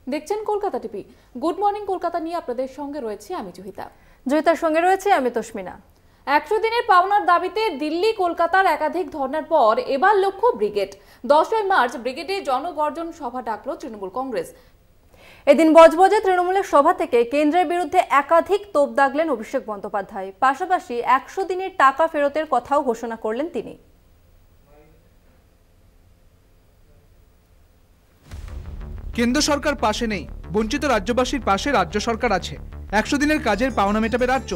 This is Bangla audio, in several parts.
দেখছেন Kolkata TV. Good morning Kolkata নিয়ে আপনাদের সঙ্গে রয়েছে আমি জয়িতার সঙ্গে রয়েছে আমি তসমিনা। 100 দিনের পাওনার দাবিতে দিল্লি কলকাতার একাধিক ধর্নার পর এবার লক্ষ্য ব্রিগেড। 10ই মার্চ ব্রিগেডে জনগর্জন সভা ডাকল তৃণমূল কংগ্রেস। এদিন বজবজে তৃণমূলের সভা থেকে কেন্দ্রের বিরুদ্ধে একাধিক তোপ দাগলেন অভিষেক বন্দ্যোপাধ্যায়। পাশাপাশি 100 দিনের টাকা ফেরতের কথাও ঘোষণা করলেন তিনি। কেন্দ্র সরকার পাশে নেই, বঞ্চিত রাজ্যবাসীর পাশে রাজ্য সরকার আছে। 100 দিনের কাজের পাওনা মেটাবে রাজ্য।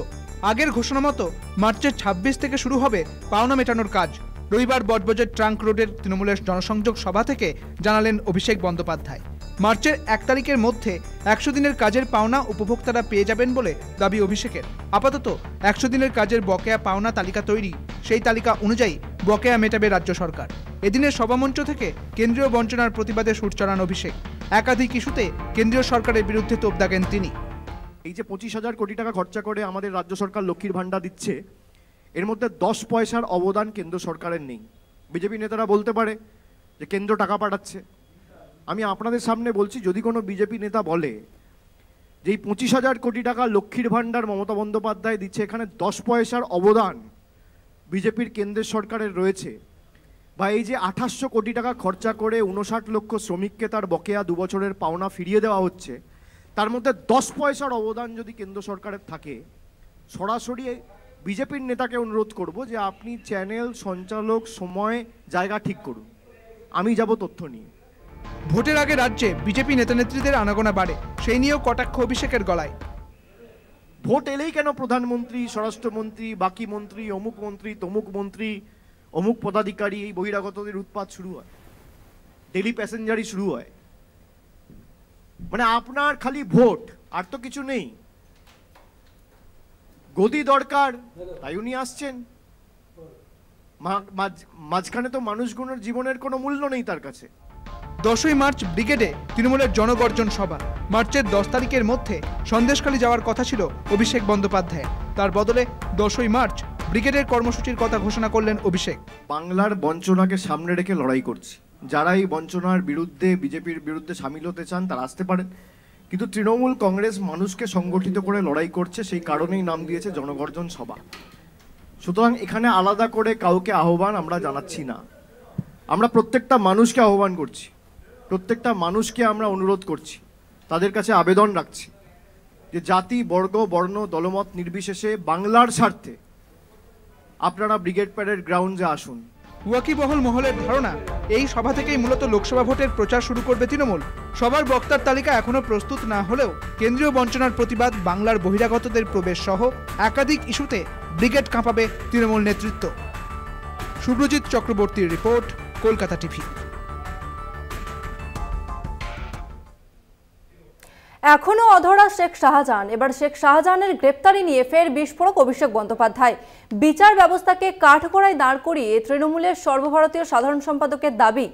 আগের ঘোষণা মতো মার্চের 26 থেকে শুরু হবে পাওনা মেটানোর কাজ। রবিবার বজবজের ট্রাঙ্ক রোডের তৃণমূলের জনসংযোগ সভা থেকে জানালেন অভিষেক বন্দ্যোপাধ্যায়। মার্চের 1 তারিখের মধ্যে 100 দিনের কাজের পাওনা উপভোক্তারা পেয়ে যাবেন বলে দাবি অভিষেকের। আপাতত 100 দিনের কাজের বকেয়া পাওনা তালিকা তৈরি, সেই তালিকা অনুযায়ী বকেয়া মেটাবে রাজ্য সরকার। এদিনের সভামঞ্চ থেকে কেন্দ্রীয় বঞ্চনার প্রতিবাদে সুর চড়ান অভিষেক। একাধিক ইস্যুতে কেন্দ্রীয় সরকারের বিরুদ্ধে তোপ দাগেন তিনি। এই যে 25,000 কোটি টাকা খরচা করে আমাদের রাজ্য সরকার লক্ষ্মীর ভাণ্ডার দিচ্ছে, এর মধ্যে 10 পয়সার অবদান কেন্দ্র সরকারের নেই। বিজেপি নেতারা বলতে পারে যে কেন্দ্র টাকা পাঠাচ্ছে। আমি আপনাদের সামনে বলছি, যদি কোনো বিজেপি নেতা বলে যে এই 25,000 কোটি টাকা লক্ষ্মীর ভাণ্ডার মমতা বন্দ্যোপাধ্যায় দিচ্ছে, এখানে 10 পয়সার অবদান বিজেপির কেন্দ্রের সরকারের রয়েছে, বা এই যে 2800 কোটি টাকা খরচা করে 59 লক্ষ শ্রমিককে তার বকেয়া 2 বছরের পাওনা ফিরিয়ে দেওয়া হচ্ছে, তার মধ্যে 10 পয়সার অবদান যদি কেন্দ্র সরকারের থাকে, সরাসরি বিজেপির নেতাকে অনুরোধ করব যে আপনি চ্যানেল, সঞ্চালক, সময়, জায়গা ঠিক করুন, আমি যাব তথ্য নিয়ে। ভোটের আগে রাজ্যে বিজেপি নেতানেত্রীদের আনাগোনা বাড়ে, সেই নিয়েও কটাক্ষ অভিষেকের গলায়। ভোট এলেই কেন প্রধানমন্ত্রী, স্বরাষ্ট্রমন্ত্রী, বাকি মন্ত্রী, অমুক মন্ত্রী, তমুক মন্ত্রী, অমুক পদাধিকারী, এই বহিরাগতদের উৎপাত শুরু হয়, ডেলি প্যাসেঞ্জারই শুরু হয়। মানে আপনার খালি ভোট, আর তো কিছু নেই। গদি দরকার, তাই উনি আসছেন। মাঝখানে তো মানুষগুলোর জীবনের কোনো মূল্য নেই তার কাছে। 10ই মার্চ ব্রিগেডে তৃণমূলের জনগর্জন সভা। মার্চের 10 তারিখের মধ্যে সন্দেশখালী যাওয়ার কথা ছিল অভিষেক বন্দ্যোপাধ্যায়। তার বদলে 10ই মার্চ ব্রিগেডের কর্মসূচির কথা ঘোষণা করলেন অভিষেক। বাংলার বঞ্চনাকে সামনে রেখে লড়াই করছি। যারা এই বঞ্চনার বিরুদ্ধে, বিজেপির বিরুদ্ধে সামিল হতে চান তারা আসতে পারেন, কিন্তু তৃণমূল কংগ্রেস মানুষকে সংগঠিত করে লড়াই করছে, সেই কারণেই নাম দিয়েছে জনগর্জন সভা। সুতরাং এখানে আলাদা করে কাউকে আহ্বান আমরা জানাচ্ছি না, আমরা প্রত্যেকটা মানুষকে আহ্বান করছি, প্রত্যেকটা মানুষকে আমরা অনুরোধ করছি, তাদের কাছে আবেদন রাখছি যে জাতি, বর্গ, বর্ণ, দলমত নির্বিশেষে বাংলার স্বার্থে আপনারা ব্রিগেড প্যারেড গ্রাউন্ডে আসুন। ওয়াকিবহল মহলের ধারণা, এই সভা থেকেই মূলত লোকসভা ভোটের প্রচার শুরু করবে তৃণমূল। সবার বক্তার তালিকা এখনো প্রস্তুত না হলেও কেন্দ্রীয় বঞ্চনার প্রতিবাদ, বাংলার বহিরাগতদের প্রবেশ সহ একাধিক ইস্যুতে ব্রিগেড কাঁপাবে তৃণমূল নেতৃত্ব। সুব্রজিৎ চক্রবর্তীর রিপোর্ট, কলকাতা টিভি। এখনো অধরা শেখ শাহজাহান। এবার শেখ শাহজাহানের গ্রেপ্তারি নিয়ে ফের বিস্ফোরক অভিষেক বন্দ্যোপাধ্যায়। বিচার ব্যবস্থাকে কাঠগড়ায় দাঁড় করিয়ে তৃণমূলের সর্বভারতীয় সাধারণ সম্পাদকের দাবি।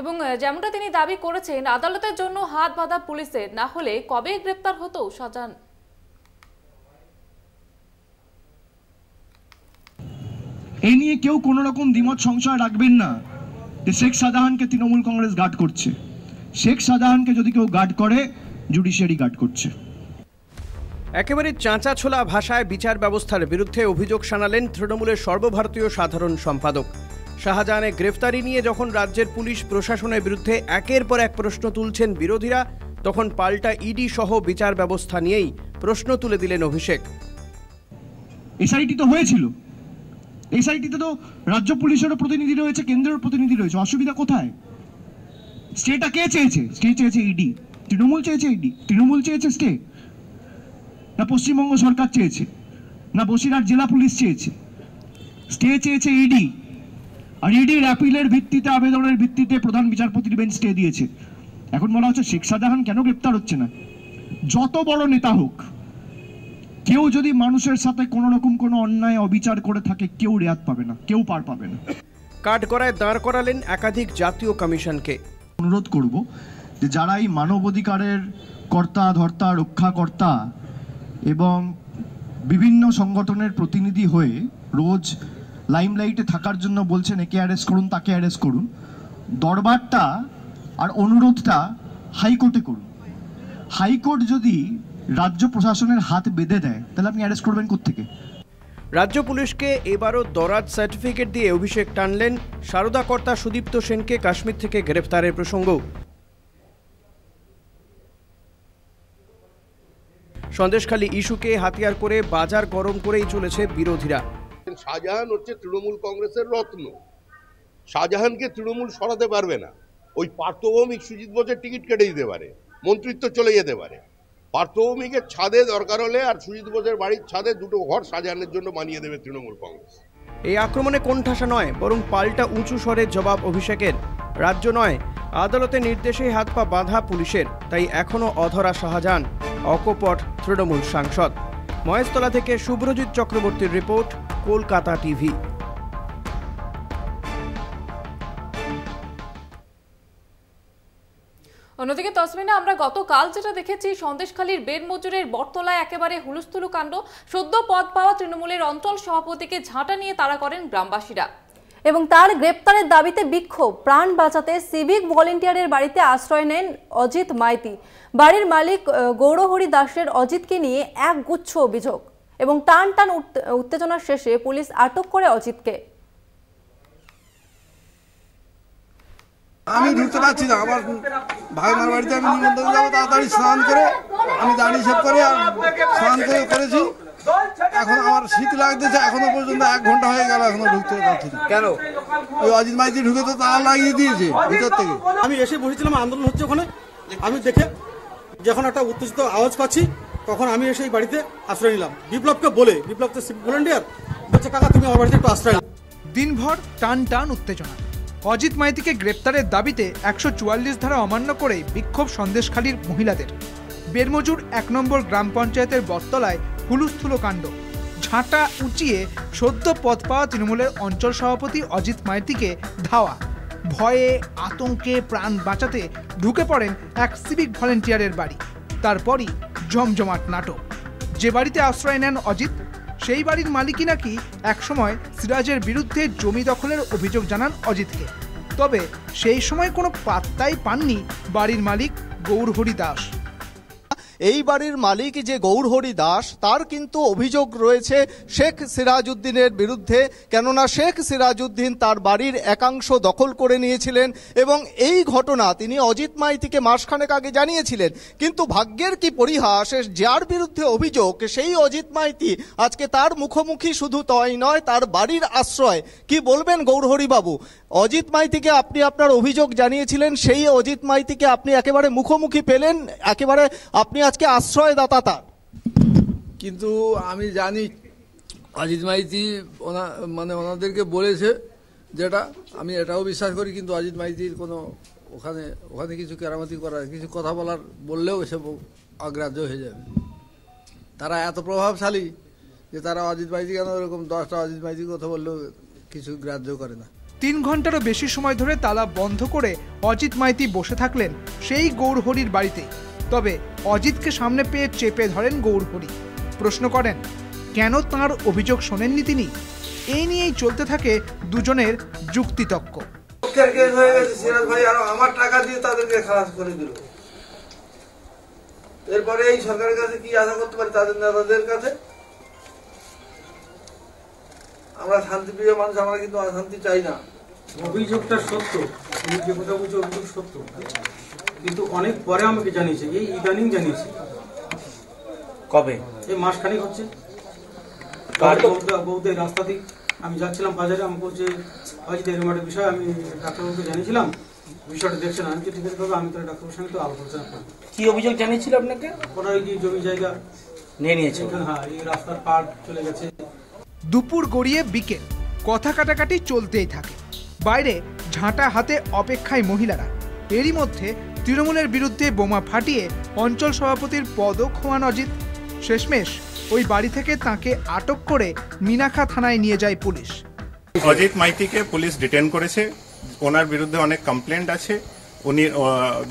এবং যেমনটা তিনি দাবি করেছেন, আদালতের জন্য হাত বাঁধা পুলিশের, না হলে কবে গ্রেপ্তার হতো শাহজাহান। এই নিয়ে কেউ কোনো রকম দ্বিমত সংশয় রাখবেন না যে শেখ শাহজাহানকে তৃণমূল কংগ্রেস গার্ড করছে। শেখ শাহজাহানকে যদি কেউ গার্ড করে, জুডিশিয়ারি গার্ড করছে। একেবারে চাঁচা ছোলা ভাষায় বিচার ব্যবস্থার বিরুদ্ধে অভিযোগ শানালেন তৃণমূলের সর্বভারতীয় সাধারণ সম্পাদক। শাহজাহানের গ্রেফতারি নিয়ে যখন রাজ্যের পুলিশ প্রশাসনের বিরুদ্ধে একের পর এক প্রশ্ন তুলছেন বিরোধীরা, তখন পাল্টা ইডি সহ বিচার ব্যবস্থা নিয়েই প্রশ্ন তুলে দিলেন অভিষেক। এসআইটি তো হয়েছিল, এসআইটিতে তো রাজ্য পুলিশেরও প্রতিনিধি রয়েছে, কেন্দ্রের প্রতিনিধি রয়েছে, অসুবিধা কোথায়? স্টেটা কে চেয়েছে? স্টে চেয়েছে ইডি। তৃণমূল চেয়েছে ইডি? তৃণমূল চেয়েছে স্টে? না পশ্চিমবঙ্গ সরকার চেয়েছে? না বসিরহাট জেলা পুলিশ চেয়েছে? স্টে চেয়েছে ইডি। আর ইডির অ্যাপিলের ভিত্তিতে, আবেদনের ভিত্তিতে প্রধান বিচারপতির বেঞ্চ স্টে দিয়েছে। এখন বলা হচ্ছে শেখ শাহজাহান কেন গ্রেপ্তার হচ্ছে না? যত বড় নেতা হোক, কেউ যদি মানুষের সাথে কোনো রকম কোনো অন্যায় অবিচার করে থাকে, কেউ রেয়াত পাবে না, কেউ পার পাবে না। কাঠগড়ায় দাঁড় করালেন একাধিক জাতীয় কমিশনকে। অনুরোধ করব যে যারা এই মানবাধিকারের কর্তা ধর্তা, রক্ষাকর্তা এবং বিভিন্ন সংগঠনের প্রতিনিধি হয়ে রোজ লাইমলাইটে থাকার জন্য বলছেন একে অ্যারেস্ট করুন, তাকে অ্যারেস্ট করুন, দরবারটা আর অনুরোধটা হাইকোর্টে করুন। হাইকোর্ট যদি রাজ্য প্রশাসনের হাত বেঁধে দেয় তাহলে আপনি অ্যারেস্ট করবেন কোত্থেকে? রাজ্য পুলিশকে এবারও দরাজ সার্টিফিকেট দিয়ে অভিষেক টানলেন সারদা কর্তা সুদীপ্ত সেনকে কাশ্মীর থেকে গ্রেফতারের প্রসঙ্গ। সন্দেশখালী ইস্যুকে হাতিয়ার করে বাজার গরম করেই চলেছে বিরোধীরা। শাহজাহান হচ্ছে তৃণমূল কংগ্রেসের রত্ন। শাহজাহানকে তৃণমূল সরাতে পারবে না। ওই পার্থভৌমিক সুজিত বোসের টিকিট কেটে দিতে পারে, মন্ত্রিত্ব চলে যেতে পারে। পার্থভৌমিকের ছাদে দরকার হলে আর সুজিত বোসের বাড়ির ছাদে দুটো ঘর শাহজাহানের জন্য বানিয়ে দেবে তৃণমূল কংগ্রেস। এই আক্রমণে কোণঠাসা নয়, বরং পাল্টা উঁচু স্বরের জবাব অভিষেকের। রাজ্য নয়, আদালতের নির্দেশে হাত পা বাঁধা পুলিশের, তাই এখনও অধরা শাহজাহান, অকপট তৃণমূল সাংসদ। মহেশতলা থেকে শুভ্রজিৎ চক্রবর্তীর রিপোর্ট, কলকাতা টিভি। অন্যদিকে তসমিনা, আমরা গতকাল যেটা দেখেছি সন্দেশখালীর বেড মজুরের বটতলায় একেবারে হুলস্থুলু কাণ্ড। সদ্য পদ পাওয়া তৃণমূলের অঞ্চল সভাপতিকে ঝাঁটা নিয়ে তাড়া করেন গ্রামবাসীরা এবং তার গ্রেপ্তারের দাবিতে বিক্ষোভ। প্রাণ বাঁচাতে সিভিক ভলেন্টিয়ারের বাড়িতে আশ্রয় নেন অজিত মাইতি। বাড়ির মালিক গৌরহরি দাসের অজিতকে নিয়ে এক গুচ্ছ অভিযোগ এবং টান টান উত্তেজনার শেষে পুলিশ আটক করে অজিতকে। আমি ঢুকতে পারছি না, আমার ভাইমার বাড়িতে আমি নিমন্ত্রণ যাবো, তাড়াতাড়ি স্নান করে আমি দাড়ি শেভ করে আর স্নান করেছি। এখন আমার শীত লাগতেছে, এখনো পর্যন্ত 1 ঘন্টা হয়ে গেল, এখনো ঢুকতে পারছি না। কেন? ওই অজিত মাইতি ঢুকে তো তালা লাগিয়ে দিয়েছে ভিতর থেকে। আমি এসে বসেছিলাম, আন্দোলন হচ্ছে ওখানে। আমি দেখে যখন একটা উত্তেজিত আওয়াজ পাচ্ছি তখন আমি এসে এই বাড়িতে আশ্রয় নিলাম। বিপ্লবকে বলে, বিপ্লব তো সিভিক ভলেন্টিয়ার, বলছে কাকা তুমি আমার বাড়িতে একটু আশ্রয়। দিনভর টান টান উত্তেজনা। অজিত মাইতিকে গ্রেপ্তারের দাবিতে 144 ধারা অমান্য করে বিক্ষোভ সন্দেশখালীর মহিলাদের। বেরমজুর 1 নম্বর গ্রাম পঞ্চায়েতের বটতলায় হুলস্থুল কাণ্ড। ঝাঁটা উঁচিয়ে সদ্য পদ পাওয়া তৃণমূলের অঞ্চল সভাপতি অজিত মাইতিকে ধাওয়া। ভয়ে আতঙ্কে প্রাণ বাঁচাতে ঢুকে পড়েন এক সিভিক ভলেন্টিয়ারের বাড়ি। তারপরই জমজমাট নাটক। যে বাড়িতে আশ্রয় নেন অজিত, সেই বাড়ির মালিকই নাকি একসময় সিরাজের বিরুদ্ধে জমি দখলের অভিযোগ জানান অজিতকে। তবে সেই সময় কোনো পাত্তাই পাননি বাড়ির মালিক গৌরহরি দাস। এই বাড়ির মালিক যে গৌরহরি দাস, তার কিন্তু অভিযোগ রয়েছে শেখ সিরাজউদ্দিনের বিরুদ্ধে। কেননা শেখ সিরাজউদ্দিন তার বাড়ির একাংশ দখল করে নিয়েছিলেন এবং এই ঘটনা তিনি অজিত মাইতিকে মাসখানেক আগে জানিয়েছিলেন। কিন্তু ভাগ্যের কি পরিহাস, যার বিরুদ্ধে অভিযোগ সেই অজিত মাইতি আজকে তার মুখোমুখি শুধু তাই নয়, তার বাড়ির আশ্রয়। কি বলবেন গৌরহরি বাবু? অজিত মাইতিকে আপনি আপনার অভিযোগ জানিয়েছিলেন, সেই অজিত মাইতিকে আপনি একেবারে মুখোমুখি পেলেন, একেবারে আপনি আজকে আশ্রয়দাতা তার। কিন্তু আমি জানি অজিত মাইতি ওনাদেরকে বলেছে, যেটা আমি এটাও বিশ্বাস করি। কিন্তু অজিত মাইতির কোনো ওখানে কিছু কেরামতি করার, কিছু কথা বললেও এসব অগ্রাহ্য হয়ে যাবে। তারা এত প্রভাবশালী যে তারা অজিত মাইতি কেন এরকম 10টা অজিত মাইতির কথা বললেও কিছু গ্রাহ্য করে না। 3 ঘন্টারও বেশি সময় ধরে তালা বন্ধ করে অজিত মাইতি বসে থাকলেন সেই গৌরহরির বাড়িতে। তবে অজিতকে সামনে পেয়ে চেপে ধরেন গৌরহরি। প্রশ্ন করেন কেন তাঁর অভিযোগ শোনেননি তিনি। এই নিয়েই চলতে থাকে দুজনের যুক্তিতর্ক। আমার টাকা দিয়ে তাদেরকে খালাস করে দিল, এরপরে এই সরকারের কাছে কি আশা করতে পারি? তাদের নেতাদের কাছে আমরা শান্তিপ্রিয় মানুষ, আমরা কিন্তু অশান্তি চাই না। অভিযোগটা সত্য, তুমি যে কথা বলছো অভিযোগ সত্য, কিন্তু অনেক পরে আমাকে জানিয়েছে, এই ইদানিং জানিয়েছে। কবে? এই মাসখানেক হচ্ছে। বৌদ্ধের রাস্তা থেকে আমি যাচ্ছিলাম বাজারে, আমি বলছে অজিত এরকম একটা বিষয় আমি ডাক্তারবাবুকে জানিয়েছিলাম, বিষয়টা দেখছেন। আমি তো ঠিক আছে বাবা, আমি তো ডাক্তারবাবুর সঙ্গে তো আলোচনা করি। কি অভিযোগ জানিয়েছিল আপনাকে? ওরা কি জমি জায়গা নিয়ে নিয়েছে? হ্যাঁ, এই রাস্তার পার চলে গেছে। দুপুর গড়িয়ে বিকেল, কথা কাটাকাটি চলতেই থাকে। বাইরে ঝাঁটা হাতে অপেক্ষায় মহিলারা। এরই মধ্যে তৃণমূলের বিরুদ্ধে বোমা ফাটিয়ে অঞ্চল সভাপতির পদও খোয়ান অজিত। শেষমেশ ওই বাড়ি থেকে তাকে আটক করে মিনাখা থানায় নিয়ে যায় পুলিশ। অজিত মাইতিকে পুলিশ ডিটেন করেছে, ওনার বিরুদ্ধে অনেক কমপ্লেন্ট আছে। উনি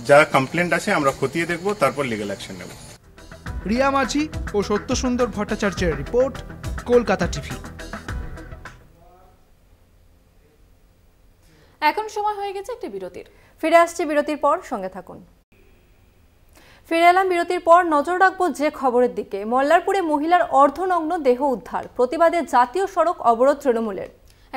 যারা কমপ্লেন্ট আছে আমরা খতিয়ে দেখব, তারপর লিগ্যাল অ্যাকশন নেব। রিয়া মাঝি ও সত্যসুন্দর ভট্টাচার্যের রিপোর্ট, কলকাতা টিভি। এখন সময় হয়ে গেছে একটি বিরতির। ফিরে আসছে বিরতির পর, সঙ্গে থাকুন। ফিরে এলাম বিরতির পর। নজর রাখবো যে খবরের দিকে। মল্লারপুরে মহিলার অর্ধনগ্ন দেহ উদ্ধার, প্রতিবাদে জাতীয় সড়ক অবরোধ তৃণমূলের।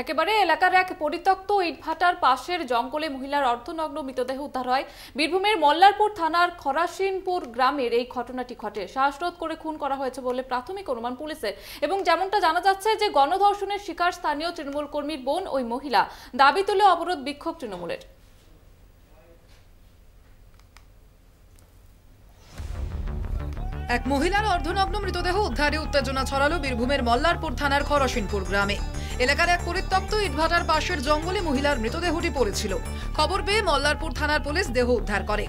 একেবারে এলাকার এক পরিত্যক্ত ইটভাটার পাশের জঙ্গলে মহিলার অর্ধনগ্ন মৃতদেহ উদ্ধার হয়। বীরভূমের মল্লারপুর থানার খরাসিনপুর গ্রামের এই ঘটনাটি ঘটে। শ্বাসরোধ করে খুন করা হয়েছে বলে প্রাথমিক অনুমান পুলিশের। এবং যেমনটা জানা যাচ্ছে যে গণধর্ষণের শিকার স্থানীয় তৃণমূল কর্মীর বোন ওই মহিলা। দাবি তুলে অবরোধ বিক্ষোভ তৃণমূলের। এক মহিলার অর্ধনগ্ন মৃতদেহ উদ্ধারে উত্তেজনা ছড়ালো বীরভূমের মল্লারপুর থানার খরসিনপুর গ্রামে। এলাকার এক পরিত্যক্ত ইটভাটার পাশের জঙ্গলে মহিলার মৃতদেহটি পড়েছিল। খবর পেয়ে মল্লারপুর থানার পুলিশ দেহ উদ্ধার করে।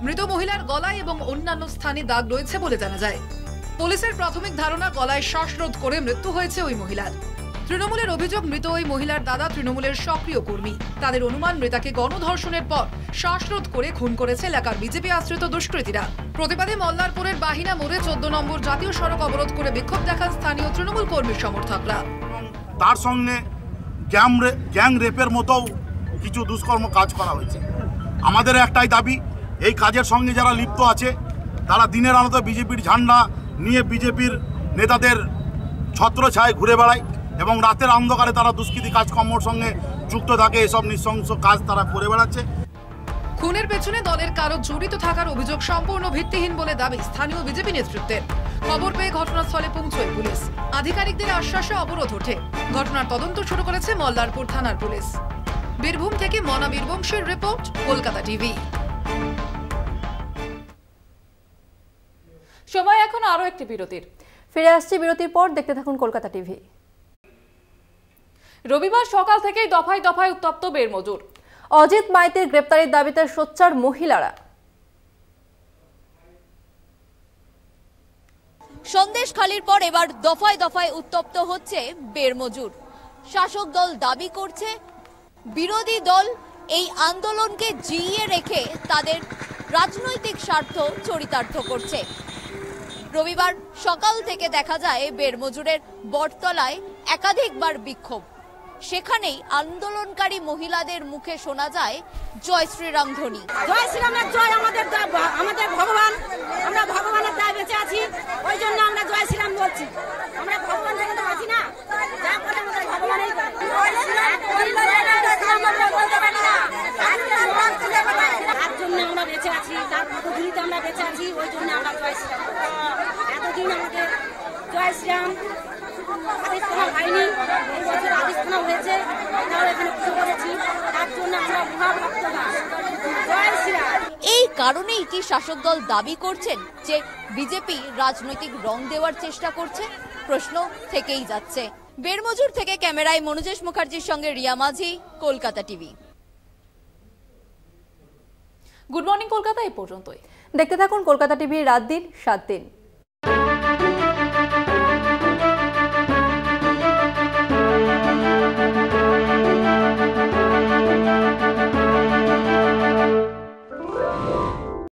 মৃত মহিলার গলায় এবং অন্যান্য স্থানে দাগ রয়েছে বলে জানা যায়। পুলিশের প্রাথমিক ধারণা গলায় শ্বাসরোধ করে মৃত্যু হয়েছে ওই মহিলার। তৃণমূলের অভিযোগ, মৃত ওই মহিলার দাদা তৃণমূলের সক্রিয় কর্মী। তাদের অনুমান মৃতাকে গণধর্ষণের পর শ্বাসরোধ করে খুন করেছে এলাকার বিজেপি আশ্রিত দুষ্কৃতীরা। প্রতিবাদে মল্লারপুরের বাহিনা মোড়ে 14 নম্বর জাতীয় সড়ক অবরোধ করে বিক্ষোভ দেখান স্থানীয় তৃণমূল কর্মীর সমর্থকরা। তার সঙ্গে গ্যাং রেপের মতো কিছু দুষ্কর্ম কাজ করা হয়েছে। আমাদের একটাই দাবি, এই কাজের সঙ্গে যারা লিপ্ত আছে তারা দিনের আলোতে বিজেপির ঝান্ডা নিয়ে বিজেপির নেতাদের ছত্রছায়ায় ঘুরে বেড়ায় এবং রাতের অন্ধকারে তারা দুষ্কৃতী কাজকর্মের সঙ্গে যুক্ত থাকে। এসব নৃশংস কাজ তারা করে বেড়াচ্ছে। খুনের পেছনে দলের কারো জড়িত থাকার অভিযোগ সম্পূর্ণ ভিত্তিহীন বলে দাবি স্থানীয় বিজেপি নেতৃত্বের। খবর পেয়ে ঘটনাস্থলে পৌঁছয় পুলিশ। আধিকারিকদের আশ্বাসে অবরোধ ওঠে। ঘটনার তদন্ত শুরু করেছে মল্লারপুর থানার পুলিশ। বীরভূম থেকে মনা বীরবংশের রিপোর্ট, কলকাতা টিভি। সময় এখন আরো একটি বিরতির। ফিরে আসছি বিরতির পর, দেখতে থাকুন কলকাতা টিভি। রবিবার সকাল থেকেই দফায় দফায় উত্তপ্ত বেরমজুর। অজিত মাইতির গ্রেপ্তারির দাবিতে সোচ্চার মহিলারা। সন্দেশখালির পর এবার দফায় দফায় উত্তপ্ত হচ্ছে বেরমজুর। শাসক দল দাবি করছে বিরোধী দল এই আন্দোলনকে জিইয়ে রেখে তাদের রাজনৈতিক স্বার্থ চরিতার্থ করছে। রবিবার সকাল থেকে দেখা যায় বেরমজুরের বটতলায় একাধিকবার বিক্ষোভ। সেখানেই আন্দোলনকারী মহিলাদের মুখে শোনা যায় জয় শ্রীরাম ধ্বনি। জয় শ্রীরামের জয়, আমাদের ভগবান, আমরা ভগবানের দায় বেঁচে আছি, ওই জন্য আমরা জয় শ্রীরাম বলছি। আমরা ভগবান থেকে তো আছি না, যা করে আমাদের ভগবানই করে। তার জন্য আমরা বেঁচে আছি, তার পদধূলিতে আমরা বেঁচে আছি, ওই জন্য আমরা জয় শ্রীরাম। এতদিন আমাদের জয় শ্রীরাম আদিত্যনা হয়নি, এই বছর আদিত্যনা হয়েছে, আমরা এখানে পুজো করেছি, তার জন্য আমরা মহাভক্ত জয় শ্রীরাম। এই কারণেই কি শাসক দল দাবি করছেন যে বিজেপি রাজনৈতিক রং দেওয়ার চেষ্টা করছে? প্রশ্ন থেকেই যাচ্ছে। বেরমজুর থেকে ক্যামেরায় মনোজেশ মুখার্জির সঙ্গে রিয়া মাঝি, Kolkata TV. Good morning Kolkata এই পর্যন্তই। দেখতে থাকুন কলকাতা টিভি, রাত দিন 7 দিন।